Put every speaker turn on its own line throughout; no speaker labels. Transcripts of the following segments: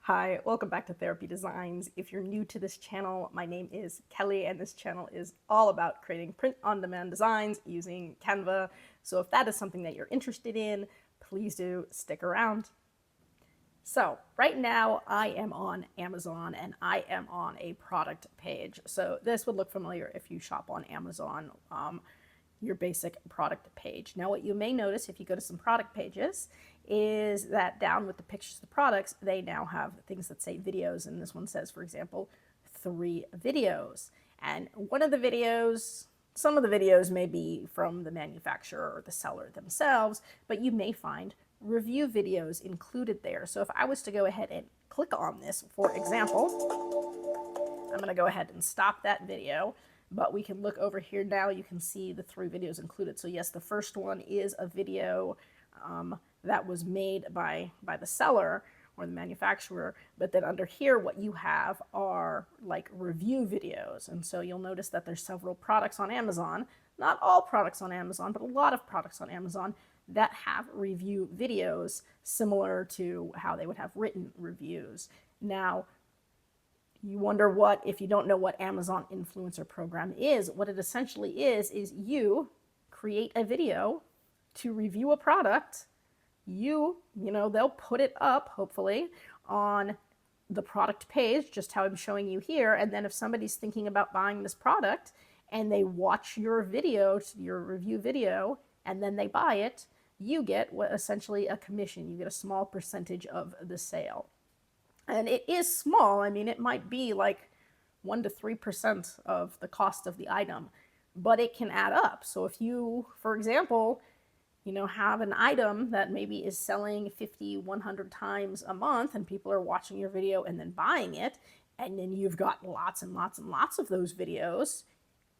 Hi, welcome back to Therapy Designs. If you're new to this channel, my name is Kelly, and this channel is all about creating print-on-demand designs using Canva. So if that is something that you're interested in, please do stick around. So right now I am on Amazon and I am on a product page. So this would look familiar if you shop on Amazon, your basic product page. Now what you may notice if you go to some product pages is that down with the pictures of the products, they now have things that say videos. And this one says, for example, 3 videos. And one of the videos, some of the videos may be from the manufacturer or the seller themselves, but you may find review videos included there. So if I was to go ahead and click on this, for example, I'm going to go ahead and stop that video, but we can look over here now. You can see the 3 videos included. So yes, the first one is a video that was made by the seller or the manufacturer, but then under here what you have are like review videos. And so you'll notice that there's several products on Amazon, not all products on Amazon, but a lot of products on Amazon that have review videos similar to how they would have written reviews. Now, you wonder what, if you don't know what Amazon Influencer Program is, what it essentially is you create a video to review a product. They'll put it up, hopefully, on the product page, just how I'm showing you here. And then if somebody's thinking about buying this product and they watch your video, your review video, and then they buy it, you get what essentially a commission. You get a small percentage of the sale. And it is small. I mean, it might be like 1 to 3% of the cost of the item, but it can add up. So if you, for example, have an item that maybe is selling 50, 100 times a month and people are watching your video and then buying it, and then you've got lots and lots and lots of those videos,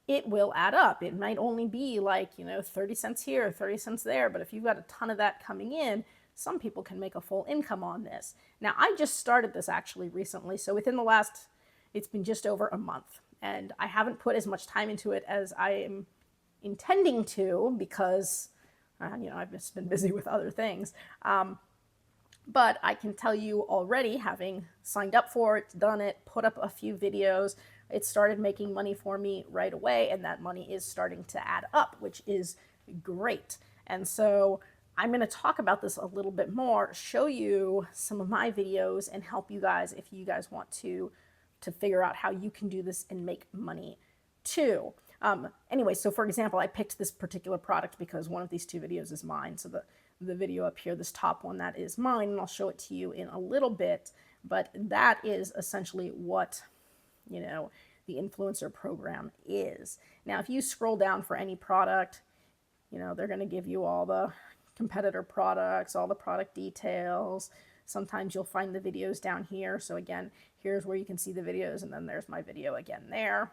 it will add up. It might only be like, 30 cents here, 30 cents there, but if you've got a ton of that coming in, some people can make a full income on this. Now, I just started this actually recently, so it's been just over a month, and I haven't put as much time into it as I am intending to because, I've just been busy with other things. But I can tell you already, having signed up for it, done it, put up a few videos, it started making money for me right away, and that money is starting to add up, which is great. And so I'm going to talk about this a little bit more, show you some of my videos, and help you guys if you guys want to figure out how you can do this and make money too. Anyway, so for example, I picked this particular product because one of these 2 videos is mine. So the video up here, this top one, that is mine, and I'll show it to you in a little bit. But that is essentially what, the influencer program is. Now, if you scroll down for any product, they're going to give you all the competitor products, all the product details. Sometimes you'll find the videos down here. So again, here's where you can see the videos, and then there's my video again there.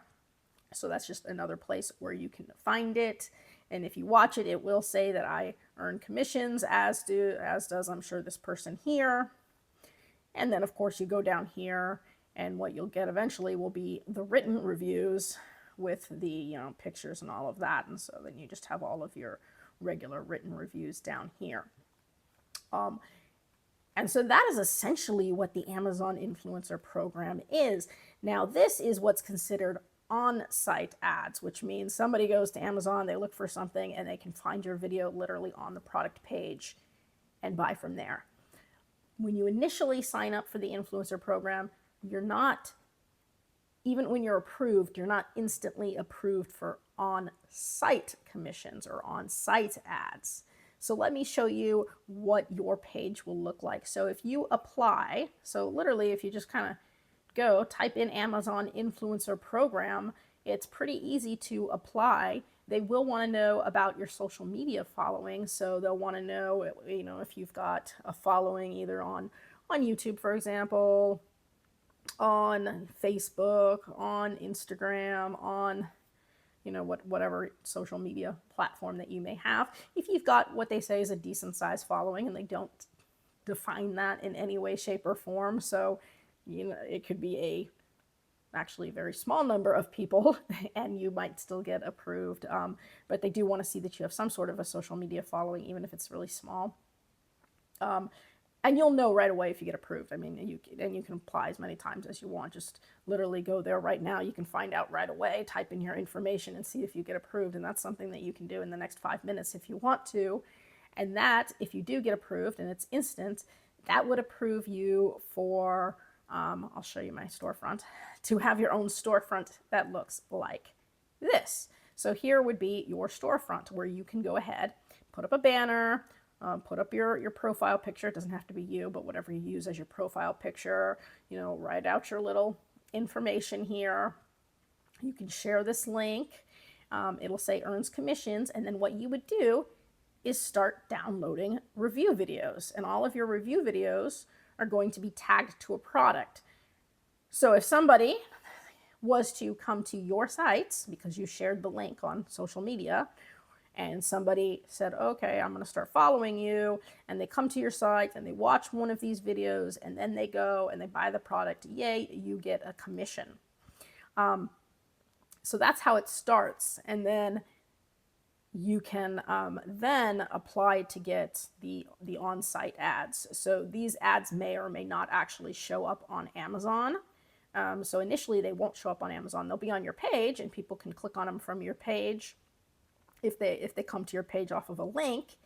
So that's just another place where you can find it. And if you watch it, it will say that I earn commissions, as does, I'm sure, this person here. And then, of course, you go down here, and what you'll get eventually will be the written reviews with the pictures and all of that. And so then you just have all of your regular written reviews down here. And so that is essentially what the Amazon Influencer Program is. Now, this is what's considered on-site ads, which means somebody goes to Amazon, they look for something, and they can find your video literally on the product page and buy from there. When you initially sign up for the influencer program, you're not, even when you're approved, you're not instantly approved for on-site commissions or on-site ads. So let me show you what your page will look like. So if you apply, so literally if you just kind of go type in Amazon Influencer Program, it's pretty easy to apply. They will want to know about your social media following. So they'll want to know, if you've got a following either on YouTube, for example, on Facebook, on Instagram, on whatever social media platform that you may have. If you've got what they say is a decent sized following, and they don't define that in any way, shape, or form. So, it could be actually a very small number of people and you might still get approved. But they do want to see that you have some sort of a social media following, even if it's really small. And you'll know right away if you get approved. I mean, you can apply as many times as you want. Just literally go there right now. You can find out right away, type in your information and see if you get approved. And that's something that you can do in the next 5 minutes if you want to. And that, if you do get approved and it's instant, that would approve you for, I'll show you my storefront, to have your own storefront that looks like this. So here would be your storefront where you can go ahead, put up a banner, put up your profile picture. It doesn't have to be you, but whatever you use as your profile picture, write out your little information here. You can share this link. It'll say earns commissions. And then what you would do is start downloading review videos. And all of your review videos are going to be tagged to a product. So if somebody was to come to your sites because you shared the link on social media, and somebody said, okay, I'm going to start following you, and they come to your site and they watch one of these videos, and then they go and they buy the product, yay, you get a commission. So that's how it starts. And then you can then apply to get the on-site ads. So these ads may or may not actually show up on Amazon. So initially they won't show up on Amazon. They'll be on your page and people can click on them from your page if they come to your page off of a link,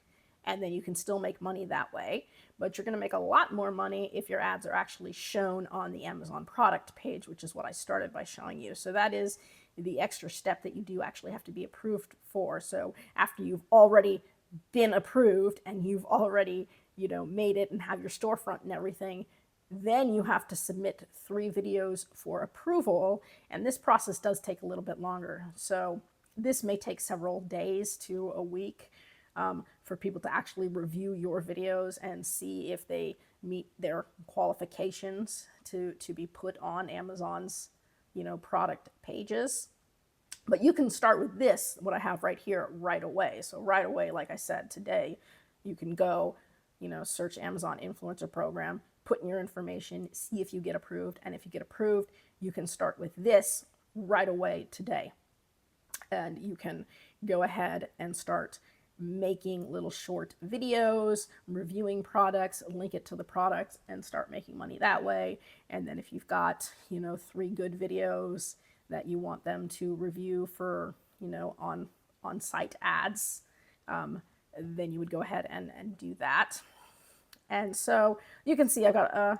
and then you can still make money that way. But you're going to make a lot more money if your ads are actually shown on the Amazon product page, which is what I started by showing you. So that is the extra step that you do actually have to be approved for. So after you've already been approved and you've already, made it and have your storefront and everything, then you have to submit 3 videos for approval. And this process does take a little bit longer. So this may take several days to a week for people to actually review your videos and see if they meet their qualifications to be put on Amazon's, product pages. But you can start with this, what I have right here, right away. So right away, like I said, today, you can go, search Amazon Influencer Program, put in your information, see if you get approved. And if you get approved, you can start with this right away today. And you can go ahead and start making little short videos, reviewing products, link it to the product, and start making money that way. And then if you've got, 3 good videos that you want them to review for, on-site ads, then you would go ahead and do that. And so you can see I got a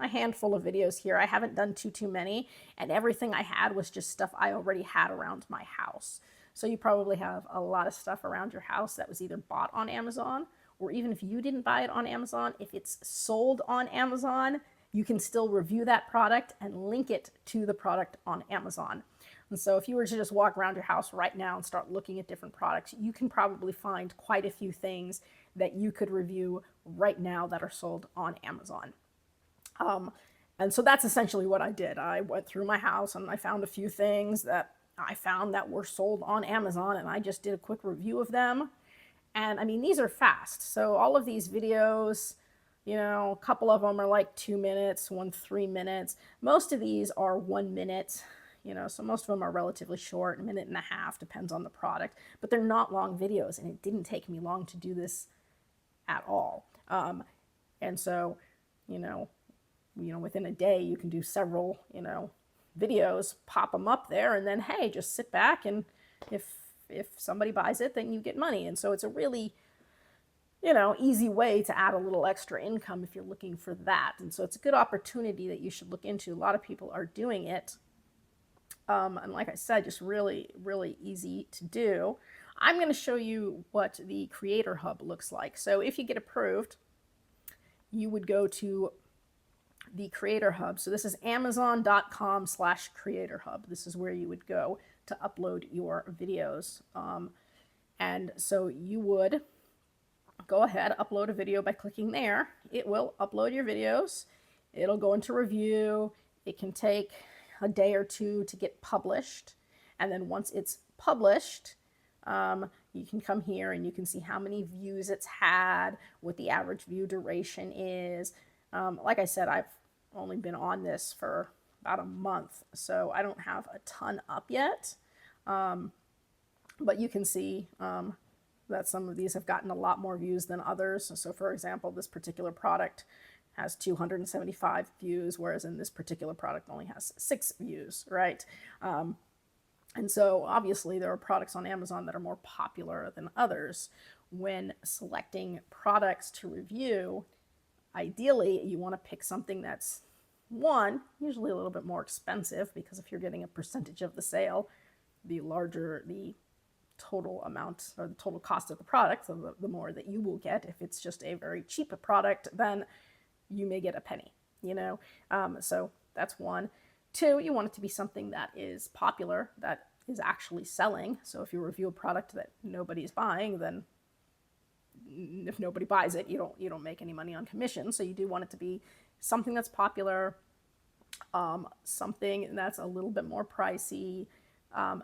handful of videos here. I haven't done too many, and everything I had was just stuff I already had around my house. So you probably have a lot of stuff around your house that was either bought on Amazon, or even if you didn't buy it on Amazon, if it's sold on Amazon, you can still review that product and link it to the product on Amazon. And so if you were to just walk around your house right now and start looking at different products, you can probably find quite a few things that you could review right now that are sold on Amazon. And so that's essentially what I did. I went through my house and I found a few things that I found that were sold on Amazon, and I just did a quick review of them. And I mean, these are fast. So all of these videos, a couple of them are like 2 minutes, 3 minutes. Most of these are 1 minute, so most of them are relatively short, 1.5 minutes, depends on the product. But they're not long videos, and it didn't take me long to do this at all. And so, within a day, you can do several, videos, pop them up there, and then, hey, just sit back, and if somebody buys it, then you get money. And so it's a really, easy way to add a little extra income if you're looking for that. And so it's a good opportunity that you should look into. A lot of people are doing it. And like I said, just really, really easy to do. I'm going to show you what the Creator Hub looks like. So if you get approved, you would go to the Creator Hub. So this is amazon.com/Creator Hub. This is where you would go to upload your videos. And so you would go ahead, upload a video by clicking there. It will upload your videos. It'll go into review. It can take a day or 2 to get published. And then once it's published, you can come here and you can see how many views it's had, what the average view duration is. Like I said, I've only been on this for about a month, so I don't have a ton up yet. But you can see, that some of these have gotten a lot more views than others. So for example, this particular product has 275 views, whereas in this particular product only has 6 views, right? And so obviously there are products on Amazon that are more popular than others. When selecting products to review, ideally you want to pick something that's, one, usually a little bit more expensive, because if you're getting a percentage of the sale, the larger the total amount or the total cost of the product, so the more that you will get. If it's just a very cheap product, then you may get a penny, you know? So that's one. Two, you want it to be something that is popular, that is actually selling. So if you review a product that nobody's buying, then if nobody buys it, you don't make any money on commission. So you do want it to be something that's popular, something that's a little bit more pricey,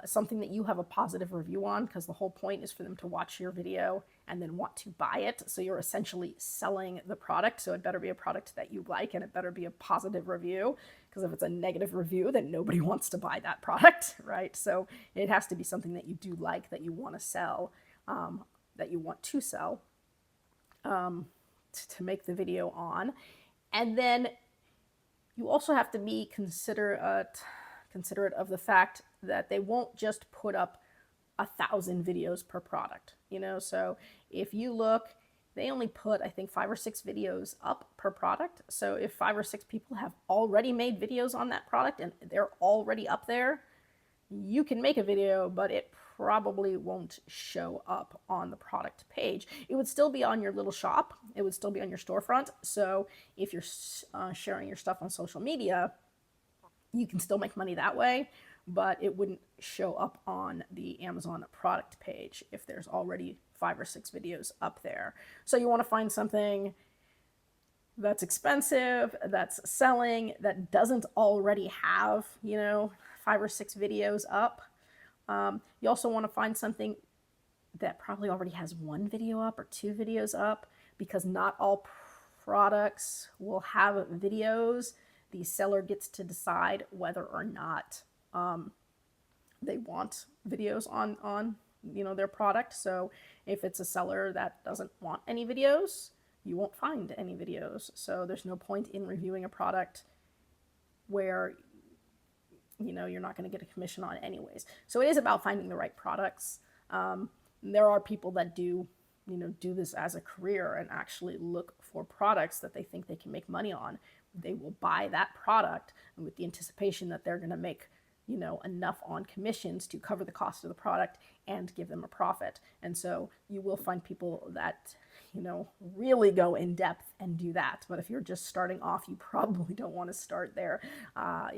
something that you have a positive review on, because the whole point is for them to watch your video and then want to buy it. So you're essentially selling the product. So it better be a product that you like, and it better be a positive review, because if it's a negative review, then nobody wants to buy that product, right? So it has to be something that you do like, that you want to sell, to make the video on. And then you also have to be considerate of the fact that they won't just put up 1,000 videos per product, you know? So if you look, they only put, I think, 5 or 6 videos up per product. So if 5 or 6 people have already made videos on that product and they're already up there, you can make a video, but it probably won't show up on the product page. It would still be on your little shop. It would still be on your storefront. So if you're sharing your stuff on social media, you can still make money that way, but it wouldn't show up on the Amazon product page if there's already 5 or 6 videos up there. So you want to find something that's expensive, that's selling, that doesn't already have, 5 or 6 videos up. You also want to find something that probably already has 1 video up or 2 videos up, because not all products will have videos. The seller gets to decide whether or not they want videos on their product. So if it's a seller that doesn't want any videos, you won't find any videos. So there's no point in reviewing a product where you're not going to get a commission on anyways. So it is about finding the right products. There are people that do this as a career and actually look for products that they think they can make money on. They will buy that product with the anticipation that they're going to make enough on commissions to cover the cost of the product and give them a profit. And so you will find people that really go in depth and do that. But if you're just starting off, you probably don't want to start there.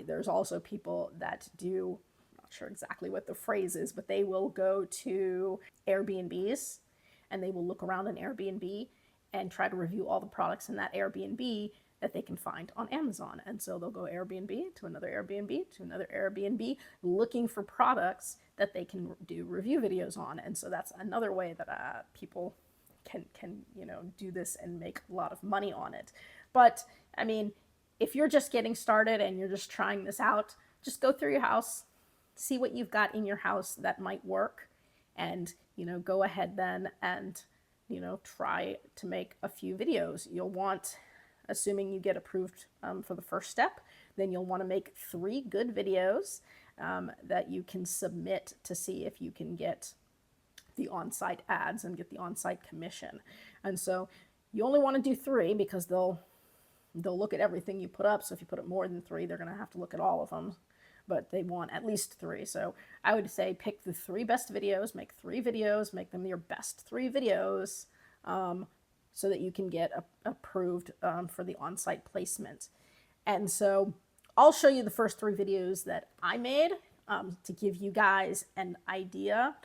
There's also people that do, I'm not sure exactly what the phrase is, but they will go to Airbnbs and they will look around an Airbnb and try to review all the products in that Airbnb that they can find on Amazon. And so they'll go Airbnb to another Airbnb to another Airbnb, looking for products that they can do review videos on. And so that's another way that people can do this and make a lot of money on it. But I mean, if you're just getting started and you're just trying this out, just go through your house, see what you've got in your house that might work, and go ahead then and try to make a few videos. You'll want, assuming you get approved for the first step, then you'll want to make 3 good videos that you can submit to see if you can get the on-site ads and get the on-site commission. And so you only want to do 3 because they'll look at everything you put up. So if you put up more than 3, they're going to have to look at all of them, but they want at least 3. So I would say pick the 3 best videos, make 3 videos, make them your best 3 videos, so that you can get approved for the on-site placement. And so I'll show you the first 3 videos that I made to give you guys an idea.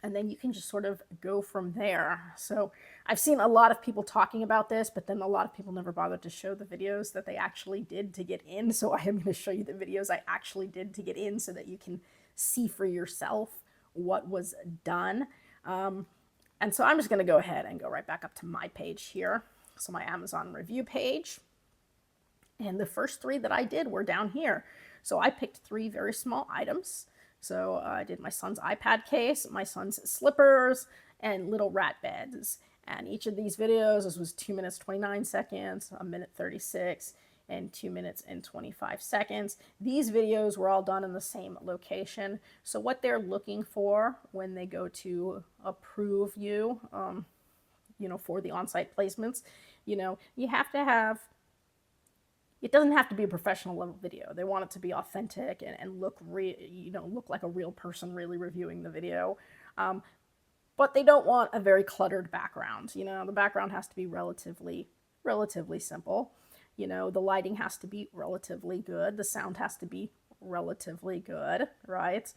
And then you can just sort of go from there. So I've seen a lot of people talking about this, but then a lot of people never bothered to show the videos that they actually did to get in. So I am going to show you the videos I actually did to get in so that you can see for yourself what was done. And so I'm just going to go ahead and go right back up to my page here. So my Amazon review page. And the first 3 that I did were down here. So I picked 3 very small items. So I did my son's iPad case, my son's slippers, and little rat beds. And each of these videos, this was 2 minutes 29 seconds, a minute 36, and 2 minutes and 25 seconds. These videos were all done in the same location. So what they're looking for when they go to approve you, for the on-site placements, you have to have, it doesn't have to be a professional level video. They want it to be authentic and look look like a real person really reviewing the video. But they don't want a very cluttered background. The background has to be relatively simple. The lighting has to be relatively good. The sound has to be relatively good, right?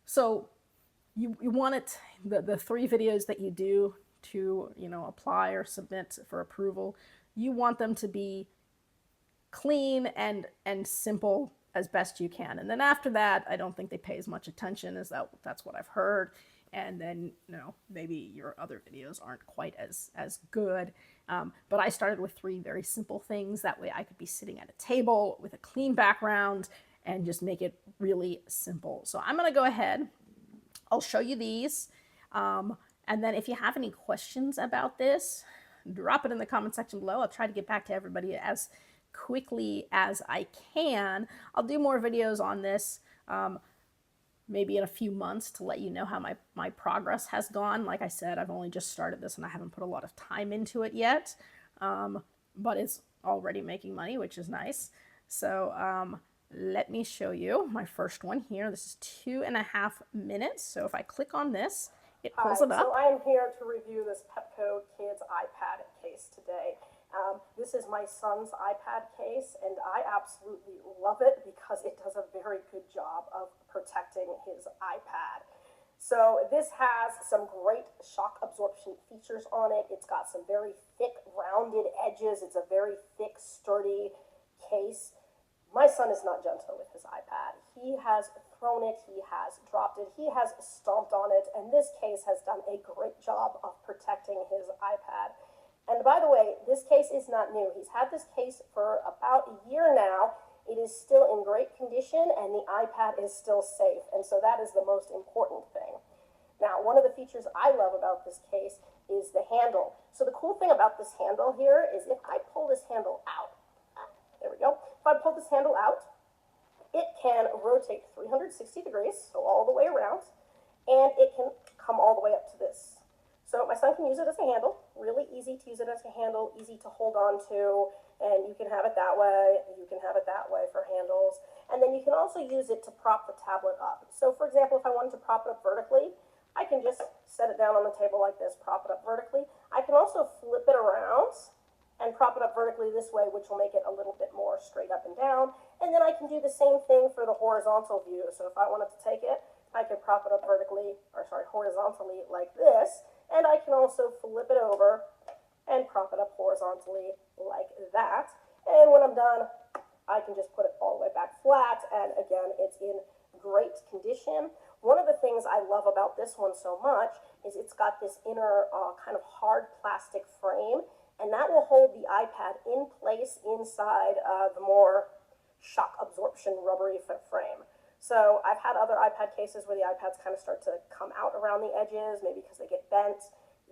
So you want it, the 3 videos that you do to, apply or submit for approval, you want them to be clean and simple as best you can. And then after that, I don't think they pay as much attention as that's what I've heard. And then, maybe your other videos aren't quite as good. But I started with 3 very simple things. That way I could be sitting at a table with a clean background and just make it really simple. So I'm going to go ahead. I'll show you these. And then if you have any questions about this, drop it in the comment section below. I'll try to get back to everybody as quickly as I can. I'll do more videos on this maybe in a few months to let you know how my progress has gone. Like I said, I've only just started this and I haven't put a lot of time into it yet, but it's already making money, which is nice. So let me show you my first one here. This is 2.5 minutes. So if I click on this, it pulls it up.
So I am here to review this Pepco Kids iPad case today. This is my son's iPad case, and I absolutely love it because it does a very good job of protecting his iPad. So this has some great shock absorption features on it. It's got some very thick, rounded edges. It's a very thick, sturdy case. My son is not gentle with his iPad. He has thrown it, he has dropped it, he has stomped on it, and this case has done a great job of protecting his iPad. And by the way, this case is not new. He's had this case for about a year now. It is still in great condition, and the iPad is still safe, and so that is the most important thing. Now, one of the features I love about this case is the handle. So the cool thing about this handle here is if I pull this handle out, there we go. If I pull this handle out, it can rotate 360 degrees, so all the way around, and it can come all the way up to this. So my son can use it as a handle, really easy to use it as a handle, easy to hold on to, and you can have it that way, you can have it that way for handles. And then you can also use it to prop the tablet up. So for example, if I wanted to prop it up vertically, I can just set it down on the table like this, prop it up vertically. I can also flip it around and prop it up vertically this way, which will make it a little bit more straight up and down. And then I can do the same thing for the horizontal view. So if I wanted to take it, I could prop it up horizontally like this. And I can also flip it over and prop it up horizontally like that. And when I'm done, I can just put it all the way back flat. And again, it's in great condition. One of the things I love about this one so much is it's got this inner kind of hard plastic frame, and that will hold the iPad in place inside the more shock absorption rubbery frame. So I've had other iPad cases where the iPads kind of start to come out around the edges, maybe because they get bent.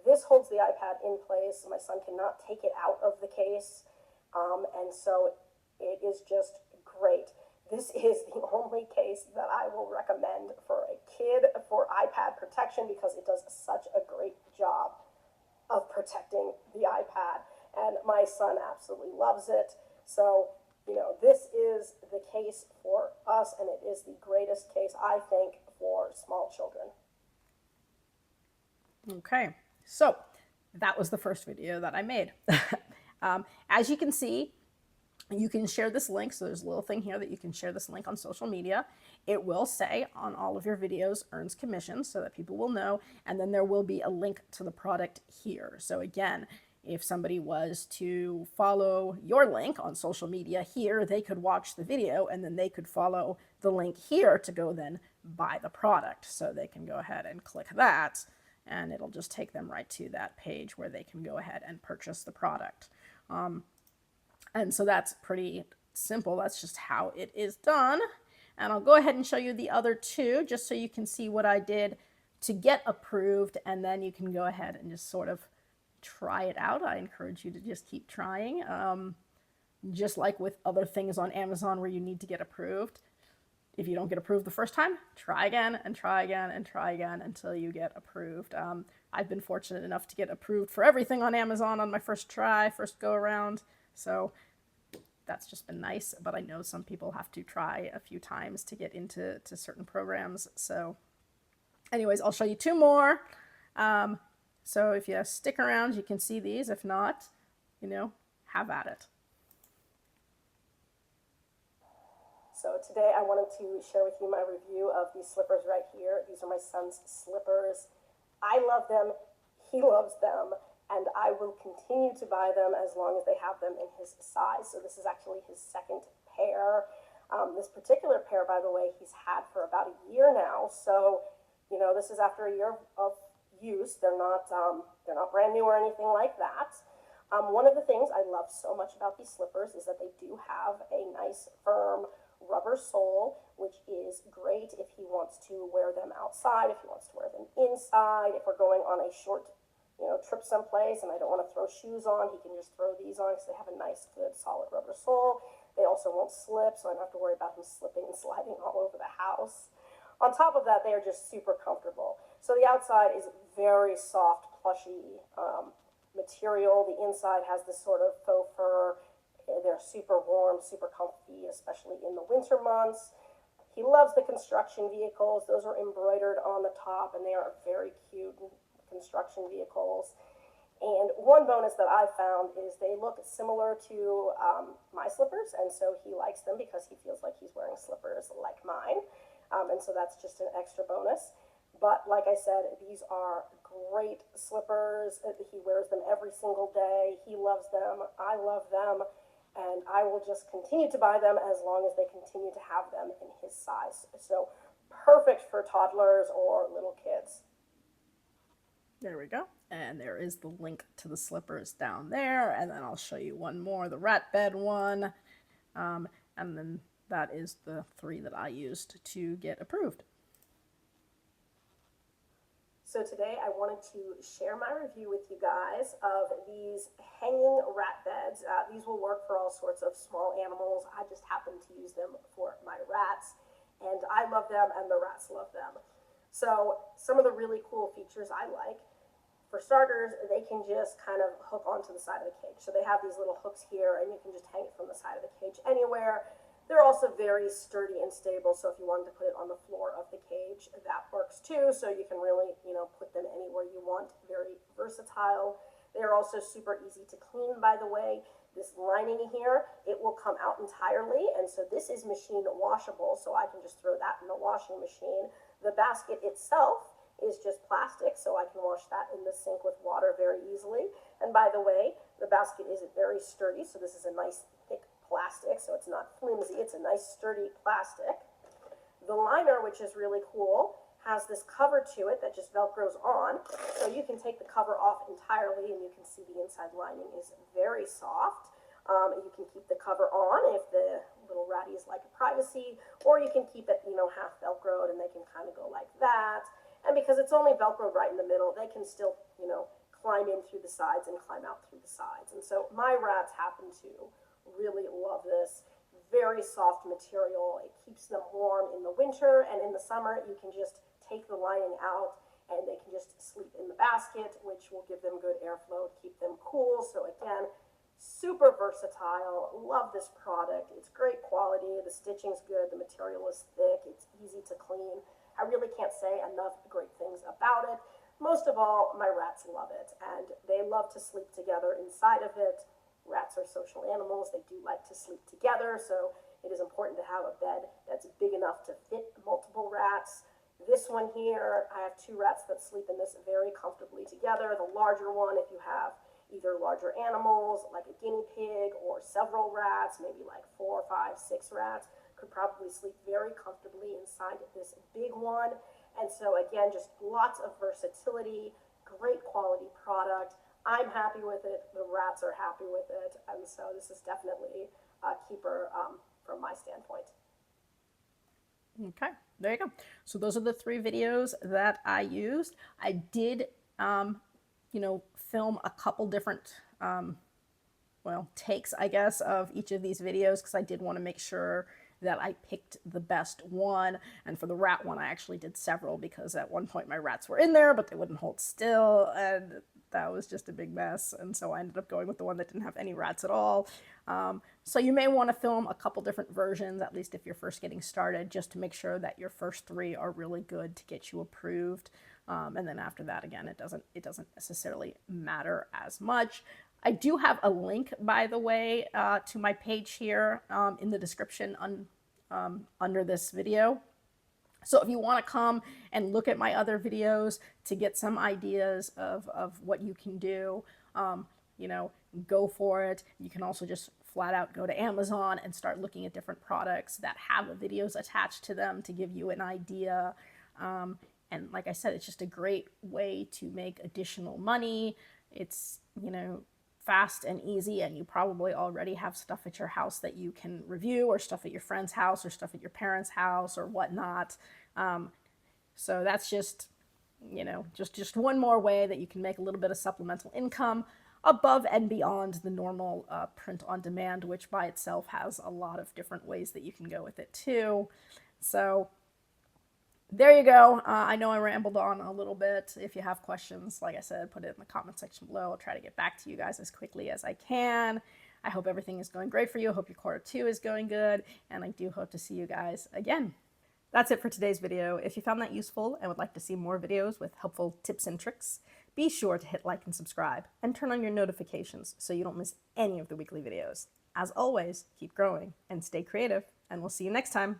This holds the iPad in place. My son cannot take it out of the case, and so it is just great. This is the only case that I will recommend for a kid for iPad protection because it does such a great job of protecting the iPad, and my son absolutely loves it. So this is the case for us, and it is the greatest case, I think, for small children.
Okay, so that was the first video that I made. As you can see, you can share this link. So there's a little thing here that you can share this link on social media. It will say on all of your videos earns commission so that people will know. And then there will be a link to the product here. So again, if somebody was to follow your link on social media here, they could watch the video and then they could follow the link here to go then buy the product. So they can go ahead and click that and it'll just take them right to that page where they can go ahead and purchase the product. And so that's pretty simple. That's just how it is done. And I'll go ahead and show you the other two just so you can see what I did to get approved, and then you can go ahead and just sort of try it out. I encourage you to just keep trying. Just like with other things on Amazon where you need to get approved. If you don't get approved the first time, try again and try again and try again until you get approved. I've been fortunate enough to get approved for everything on Amazon on my first try, first go around. So that's just been nice, but I know some people have to try a few times to get into certain programs. So anyways, I'll show you two more. So if you stick around, you can see these. If not, have at it.
So today I wanted to share with you my review of these slippers right here. These are my son's slippers. I love them, he loves them, and I will continue to buy them as long as they have them in his size. So this is actually his second pair. This particular pair, by the way, he's had for about a year now. So, this is after a year of use. They're not brand new or anything like that. One of the things I love so much about these slippers is that they do have a nice firm rubber sole, which is great if he wants to wear them outside, if he wants to wear them inside, if we're going on a short trip someplace and I don't want to throw shoes on, he can just throw these on because they have a nice, good, solid rubber sole. They also won't slip, so I don't have to worry about him slipping and sliding all over the house. On top of that, they are just super comfortable. So the outside is very soft, plushy material. The inside has this sort of faux fur. They're super warm, super comfy, especially in the winter months. He loves the construction vehicles. Those are embroidered on the top, and they are very cute construction vehicles. And one bonus that I found is they look similar to my slippers, and so he likes them because he feels like he's wearing slippers like mine. And so that's just an extra bonus. But like I said, these are great slippers. He wears them every single day. He loves them. I love them. And I will just continue to buy them as long as they continue to have them in his size. So perfect for toddlers or little kids.
There we go. And there is the link to the slippers down there. And then I'll show you one more, the rat bed one. And then that is the three that I used to get approved.
So today I wanted to share my review with you guys of these hanging rat beds. These will work for all sorts of small animals. I just happen to use them for my rats, and I love them and the rats love them. So some of the really cool features I like, for starters, they can just kind of hook onto the side of the cage. So they have these little hooks here, and you can just hang it from the side of the cage anywhere. They're also very sturdy and stable, so if you wanted to put it on the floor of the cage, that works too. So you can really, put them anywhere you want. Very versatile. They're also super easy to clean, by the way. This lining here, it will come out entirely, and so this is machine washable, so I can just throw that in the washing machine. The basket itself is just plastic, so I can wash that in the sink with water very easily. And by the way, the basket is very sturdy, so this is a nice thick plastic, so it's not flimsy, it's a nice sturdy plastic. The liner, which is really cool, has this cover to it that just velcros on, so you can take the cover off entirely and you can see the inside lining is very soft. You can keep the cover on if the little ratties like privacy, or you can keep it, half velcroed and they can kind of go like that. And because it's only velcroed right in the middle, they can still, climb in through the sides and climb out through the sides. And so my rats happen to really love this. Very soft material. It keeps them warm in the winter, and in the summer you can just take the lining out and they can just sleep in the basket, which will give them good airflow, keep them cool. So again, super versatile. Love this product. It's great quality. The stitching's good. The material is thick. It's easy to clean. I really can't say enough great things about it. Most of all, my rats love it, and they love to sleep together inside of it. Rats are social animals. They do like to sleep together, so it is important to have a bed that's big enough to fit multiple rats. This one here, I have two rats that sleep in this very comfortably together. The larger one, if you have either larger animals like a guinea pig or several rats, maybe like 4, 5, 6 rats, could probably sleep very comfortably inside this big one. And so again, just lots of versatility, great quality product. I'm happy with it. The rats are happy with it. And so this is definitely a keeper from my standpoint.
Okay, there you go. So those are the 3 videos that I used. I did, film a couple different, takes, I guess, of each of these videos because I did want to make sure that I picked the best one. And for the rat one, I actually did several because at one point my rats were in there, but they wouldn't hold still. And that was just a big mess. And so I ended up going with the one that didn't have any rats at all. So you may want to film a couple different versions, at least if you're first getting started, just to make sure that your first 3 are really good to get you approved. And then after that, again, it doesn't necessarily matter as much. I do have a link, by the way, to my page here in the description under this video. So if you want to come and look at my other videos to get some ideas of what you can do, go for it. You can also just flat out go to Amazon and start looking at different products that have videos attached to them to give you an idea. And like I said, it's just a great way to make additional money. It's, fast and easy, and you probably already have stuff at your house that you can review, or stuff at your friend's house, or stuff at your parents' house, or whatnot. So that's just, just one more way that you can make a little bit of supplemental income above and beyond the normal print on demand, which by itself has a lot of different ways that you can go with it too. So there you go. I know I rambled on a little bit. If you have questions, like I said, put it in the comment section below. I'll try to get back to you guys as quickly as I can. I hope everything is going great for you. I hope your Q2 is going good, and I do hope to see you guys again. That's it for today's video. If you found that useful and would like to see more videos with helpful tips and tricks, be sure to hit like and subscribe, and turn on your notifications so you don't miss any of the weekly videos. As always, keep growing and stay creative, and we'll see you next time.